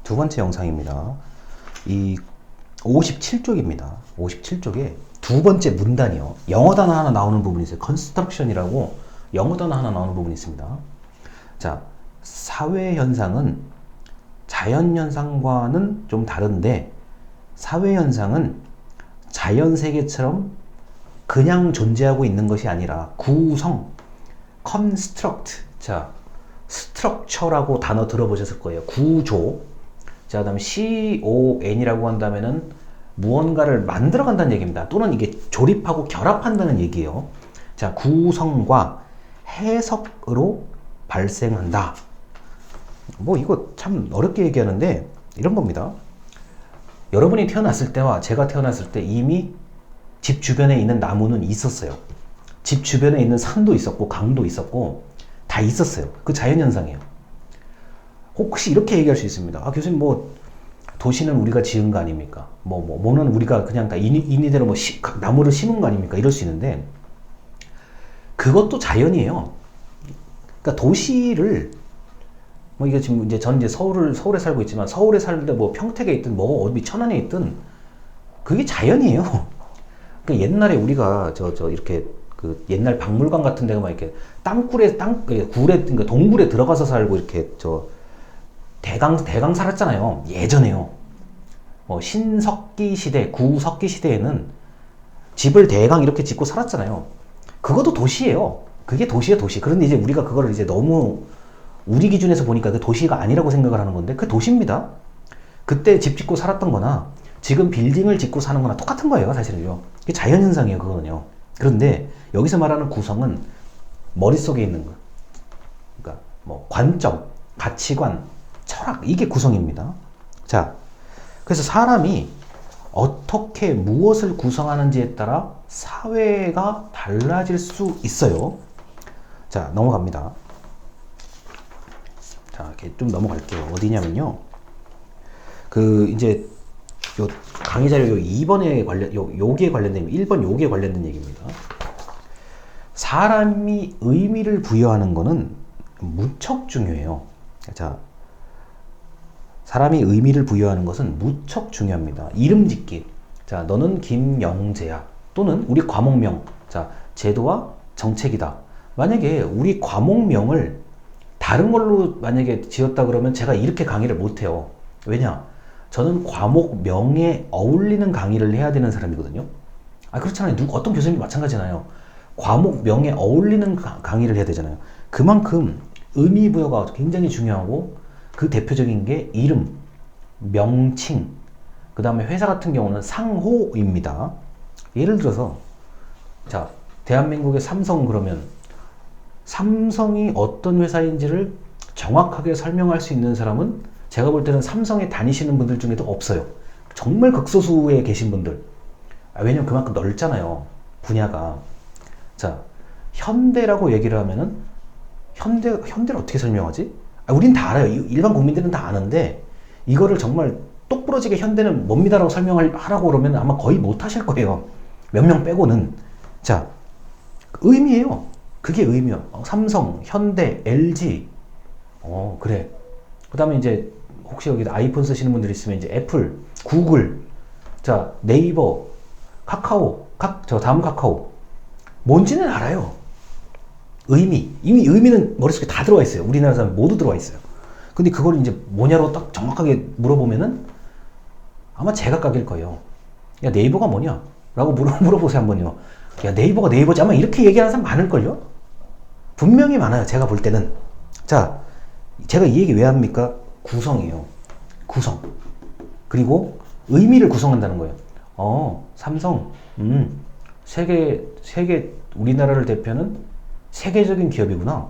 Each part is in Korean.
두 번째 영상입니다. 이 57쪽입니다. 57쪽에 두 번째 문단이요. 영어 단어 하나 나오는 부분이 있어요. construction이라고 영어 단어 하나 나오는 부분이 있습니다. 자, 사회 현상은 자연 현상과는 좀 다른데, 사회 현상은 자연 세계처럼 그냥 존재하고 있는 것이 아니라 구성, construct. 자, structure라고 단어 들어보셨을 거예요. 구조. 자, 그다음에 con이라고 한다면은 무언가를 만들어 간다는 얘기입니다. 또는 이게 조립하고 결합한다는 얘기예요. 자, 구성과 해석으로 발생한다. 뭐 이거 참 어렵게 얘기하는데 이런 겁니다. 여러분이 태어났을 때와 제가 태어났을 때 이미 집 주변에 있는 나무는 있었어요. 집 주변에 있는 산도 있었고 강도 있었고 다 있었어요. 그 자연현상이에요. 혹시 이렇게 얘기할 수 있습니다. 아, 교수님, 뭐 도시는 우리가 지은 거 아닙니까? 뭐는 우리가 그냥 다 인위대로 나무를 심은 거 아닙니까? 이럴 수 있는데, 그것도 자연이에요. 그러니까 도시를 이게 지금 이제 전 이제 서울에 살고 있지만, 서울에 살 때 뭐 평택에 있든 뭐 어디 천안에 있든 그게 자연이에요. 그러니까 옛날에 우리가 이렇게 그 옛날 박물관 같은 데가 막 이렇게 굴에 그러니까 동굴에 들어가서 살고 이렇게 대강 살았잖아요. 예전에요. 신석기 시대, 구석기 시대에는 집을 대강 이렇게 짓고 살았잖아요. 그것도 도시예요. 그게 도시예요, 도시. 그런데 이제 우리가 그거를 이제 너무 우리 기준에서 보니까 그 도시가 아니라고 생각을 하는 건데, 그 도시입니다. 그때 집 짓고 살았던 거나 지금 빌딩을 짓고 사는 거나 똑같은 거예요, 사실은요. 그게 자연현상이에요, 그거는요. 그런데 여기서 말하는 구성은 머릿속에 있는 거. 그러니까 뭐 관점, 가치관, 철학, 이게 구성입니다. 자, 그래서 사람이 어떻게 무엇을 구성하는지에 따라 사회가 달라질 수 있어요. 자, 넘어갑니다. 자, 이렇게 좀 넘어갈게요. 어디냐면요. 이제 요 강의 자료 요 2번에 요기에 관련된 1번 요기에 관련된 얘기입니다. 사람이 의미를 부여하는 거는 무척 중요해요. 자, 사람이 의미를 부여하는 것은 무척 중요합니다. 이름 짓기. 자, 너는 김영재야. 또는 우리 과목명. 자, 제도와 정책이다. 만약에 우리 과목명을 다른 걸로 만약에 지었다 그러면 제가 이렇게 강의를 못해요. 왜냐? 저는 과목명에 어울리는 강의를 해야 되는 사람이거든요. 아, 그렇잖아요. 어떤 교수님도 마찬가지잖아요. 과목명에 어울리는 강의를 해야 되잖아요. 그만큼 의미 부여가 굉장히 중요하고, 그 대표적인 게 이름, 명칭, 그 다음에 회사 같은 경우는 상호입니다. 예를 들어서, 자, 대한민국의 삼성 그러면 삼성이 어떤 회사인지를 정확하게 설명할 수 있는 사람은 제가 볼 때는 삼성에 다니시는 분들 중에도 없어요. 정말 극소수에 계신 분들. 왜냐면 그만큼 넓잖아요, 분야가. 자, 현대라고 얘기를 하면은 현대를 어떻게 설명하지? 우린 다 알아요. 일반 국민들은 다 아는데, 이거를 정말 똑부러지게 현대는 뭡니다라고 설명하라고 그러면 아마 거의 못 하실 거예요. 몇 명 빼고는. 자, 의미예요. 그게 의미야. 삼성, 현대, LG. 그래. 그 다음에 이제 혹시 여기 아이폰 쓰시는 분들 있으면 이제 애플, 구글, 자, 네이버, 카카오, 다음 카카오. 뭔지는 알아요. 이미 의미는 머릿속에 다 들어와 있어요. 우리나라 사람 모두 들어와 있어요. 근데 그걸 이제 뭐냐로 딱 정확하게 물어보면은 아마 제각각일 거예요. 야, 네이버가 뭐냐? 라고 물어보세요, 한번요. 야, 네이버가 네이버지. 아마 이렇게 얘기하는 사람 많을걸요? 분명히 많아요, 제가 볼 때는. 자, 제가 이 얘기 왜 합니까? 구성이에요. 구성. 그리고 의미를 구성한다는 거예요. 삼성, 세계 우리나라를 대표하는 세계적인 기업이구나.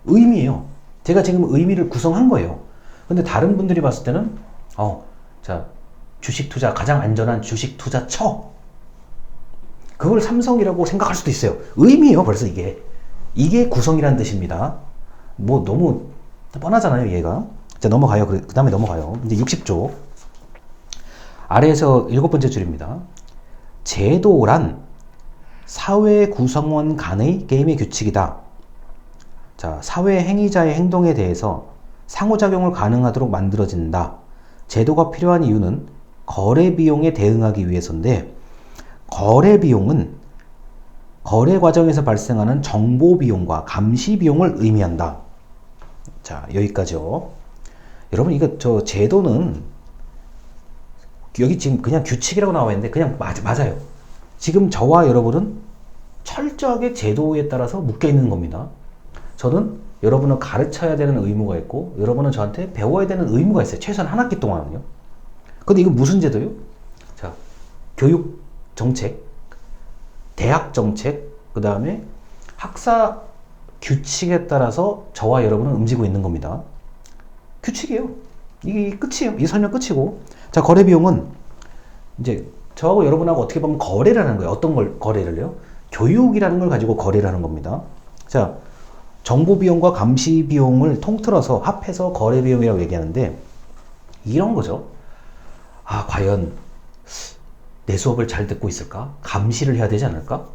의미예요. 제가 지금 의미를 구성한 거예요. 근데 다른 분들이 봤을 때는 자, 주식 투자, 가장 안전한 주식 투자처. 그걸 삼성이라고 생각할 수도 있어요. 의미예요, 벌써 이게 구성이라는 뜻입니다. 뭐 너무 뻔하잖아요, 얘가. 자, 넘어가요. 그 다음에 넘어가요. 이제 60조. 아래에서 7번째 줄입니다. 제도란 사회 구성원 간의 게임의 규칙이다. 자, 사회 행위자의 행동에 대해서 상호작용을 가능하도록 만들어진다. 제도가 필요한 이유는 거래 비용에 대응하기 위해서인데, 거래 비용은 거래 과정에서 발생하는 정보 비용과 감시 비용을 의미한다. 자, 여기까지요. 여러분, 이거 제도는 여기 지금 그냥 규칙이라고 나와 있는데 그냥 맞아요. 지금 저와 여러분은 철저하게 제도에 따라서 묶여 있는 겁니다. 저는 여러분을 가르쳐야 되는 의무가 있고, 여러분은 저한테 배워야 되는 의무가 있어요. 최소한 한 학기 동안은요. 근데 이거 무슨 제도요? 자, 교육 정책, 대학 정책, 그 다음에 학사 규칙에 따라서 저와 여러분은 움직이고 있는 겁니다. 규칙이에요. 이게 끝이에요. 이 설명 끝이고. 자, 거래 비용은 이제 저하고 여러분하고 어떻게 보면 거래를 하는 거예요. 어떤 걸 거래를요? 교육이라는 걸 가지고 거래를 하는 겁니다. 자, 정보 비용과 감시 비용을 통틀어서 합해서 거래 비용이라고 얘기하는데, 이런 거죠. 아, 과연 내 수업을 잘 듣고 있을까? 감시를 해야 되지 않을까?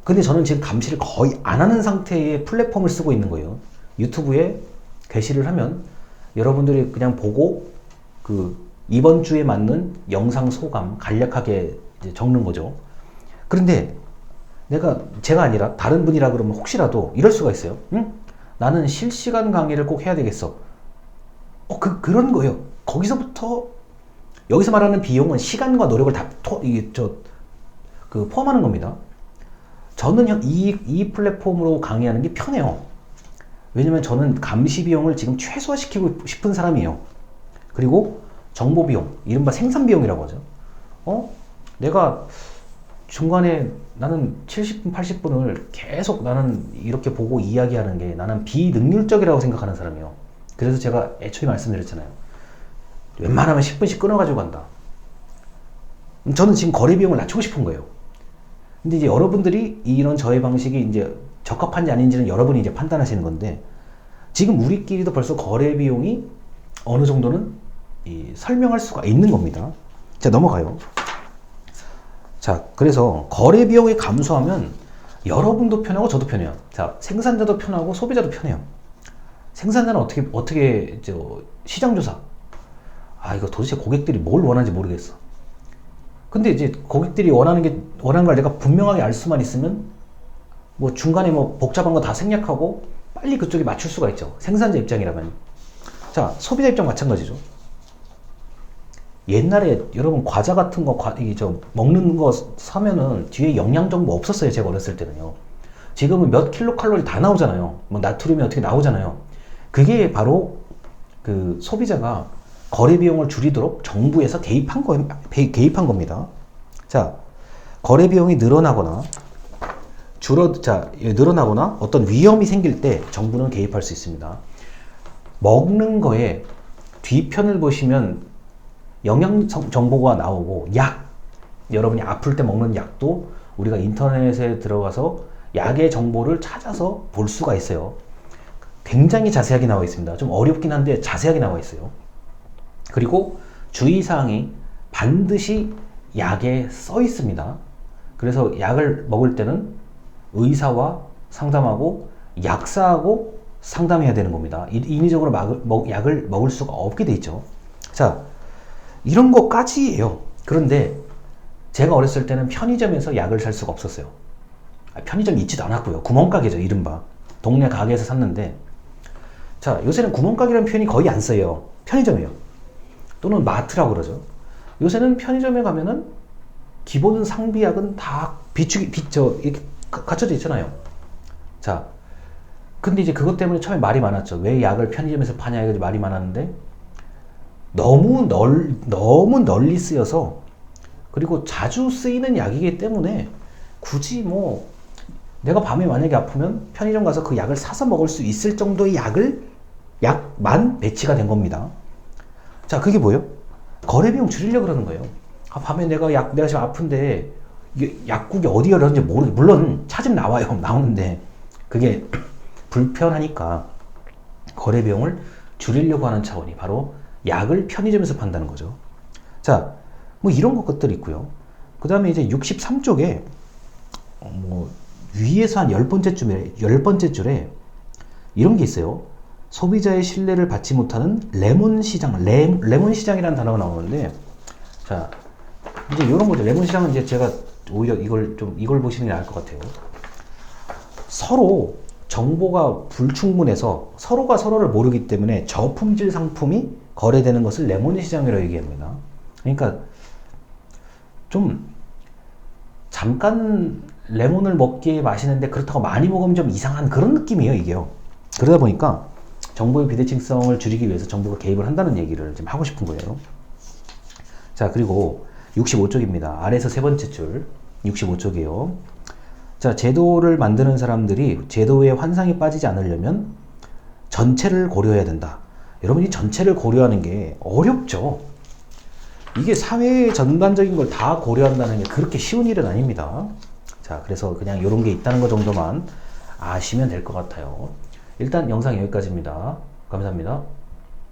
근데 저는 지금 감시를 거의 안 하는 상태의 플랫폼을 쓰고 있는 거예요. 유튜브에 게시를 하면 여러분들이 그냥 보고 이번 주에 맞는 영상 소감 간략하게 이제 적는 거죠. 그런데 제가 아니라 다른 분이라 그러면 혹시라도 이럴 수가 있어요. 응? 나는 실시간 강의를 꼭 해야 되겠어. 그런 거예요. 거기서부터, 여기서 말하는 비용은 시간과 노력을 다 포함하는 겁니다. 저는 이 플랫폼으로 강의하는 게 편해요. 왜냐면 저는 감시 비용을 지금 최소화시키고 싶은 사람이에요. 그리고 정보 비용, 이른바 생산 비용이라고 하죠. 내가 중간에 나는 70분, 80분을 계속 나는 이렇게 보고 이야기하는 게 나는 비능률적이라고 생각하는 사람이에요. 그래서 제가 애초에 말씀드렸잖아요. 웬만하면 10분씩 끊어가지고 간다. 저는 지금 거래 비용을 낮추고 싶은 거예요. 근데 이제 여러분들이 이런 저의 방식이 이제 적합한지 아닌지는 여러분이 이제 판단하시는 건데, 지금 우리끼리도 벌써 거래 비용이 어느 정도는 설명할 수가 있는 겁니다. 자, 넘어가요. 자, 그래서 거래 비용이 감소하면 여러분도 편하고 저도 편해요. 자, 생산자도 편하고 소비자도 편해요. 생산자는 어떻게 시장조사. 이거 도대체 고객들이 뭘 원하는지 모르겠어. 근데 이제 고객들이 원하는 걸 내가 분명하게 알 수만 있으면 뭐 중간에 뭐 복잡한 거 다 생략하고 빨리 그쪽에 맞출 수가 있죠. 생산자 입장이라면. 자, 소비자 입장 마찬가지죠. 옛날에 여러분 과자 같은 거 먹는 거 사면은 뒤에 영양 정보 없었어요. 제가 어렸을 때는요. 지금은 몇 킬로칼로리 다 나오잖아요. 뭐 나트륨이 어떻게 나오잖아요. 그게 바로 소비자가 거래 비용을 줄이도록 정부에서 개입한 겁니다. 자, 거래 비용이 늘어나거나 어떤 위험이 생길 때 정부는 개입할 수 있습니다. 먹는 거에 뒤편을 보시면 영양 정보가 나오고, 여러분이 아플 때 먹는 약도 우리가 인터넷에 들어가서 약의 정보를 찾아서 볼 수가 있어요. 굉장히 자세하게 나와 있습니다. 좀 어렵긴 한데 자세하게 나와 있어요. 그리고 주의사항이 반드시 약에 써 있습니다. 그래서 약을 먹을 때는 의사와 상담하고 약사하고 상담해야 되는 겁니다. 인위적으로 약을 먹을 수가 없게 돼 있죠. 자, 이런 거까지예요. 그런데 제가 어렸을 때는 편의점에서 약을 살 수가 없었어요. 편의점이 있지도 않았고요. 구멍가게죠, 이른바. 동네 가게에서 샀는데, 자, 요새는 구멍가게라는 표현이 거의 안 써요. 편의점이에요. 또는 마트라고 그러죠. 요새는 편의점에 가면은 기본 상비약은 다 이렇게 갖춰져 있잖아요. 자, 근데 이제 그것 때문에 처음에 말이 많았죠. 왜 약을 편의점에서 파냐, 이거 말이 많았는데, 너무 널리 쓰여서, 그리고 자주 쓰이는 약이기 때문에 굳이 내가 밤에 만약에 아프면 편의점 가서 그 약을 사서 먹을 수 있을 정도의 약만 배치가 된 겁니다. 자, 그게 뭐예요? 거래 비용 줄이려고 그러는 거예요. 밤에 내가 지금 아픈데 약국이 어디에 그러는지 물론 찾으면 나오는데 그게 불편하니까 거래 비용을 줄이려고 하는 차원이 바로 약을 편의점에서 판다는 거죠. 자, 이런 것들이 있고요. 그 다음에 이제 63쪽에 위에서 한 10번째 줄에 이런 게 있어요. 소비자의 신뢰를 받지 못하는 레몬 시장, 레몬 시장이라는 단어가 나오는데, 자, 이제 이런 거죠. 레몬 시장은 이제 제가 오히려 이걸 보시는 게 나을 것 같아요. 서로 정보가 불충분해서 서로가 서로를 모르기 때문에 저품질 상품이 거래되는 것을 레몬 시장이라고 얘기합니다. 그러니까 좀 잠깐 레몬을 먹기에 마시는데 그렇다고 많이 먹으면 좀 이상한 그런 느낌이에요, 이게요. 그러다 보니까 정보의 비대칭성을 줄이기 위해서 정부가 개입을 한다는 얘기를 지금 하고 싶은 거예요. 자, 그리고 65쪽입니다. 아래에서 세 번째 줄 65쪽이에요. 자, 제도를 만드는 사람들이 제도의 환상에 빠지지 않으려면 전체를 고려해야 된다. 여러분, 이 전체를 고려하는 게 어렵죠. 이게 사회의 전반적인 걸 다 고려한다는 게 그렇게 쉬운 일은 아닙니다. 자, 그래서 그냥 이런 게 있다는 것 정도만 아시면 될 것 같아요. 일단 영상 여기까지입니다. 감사합니다.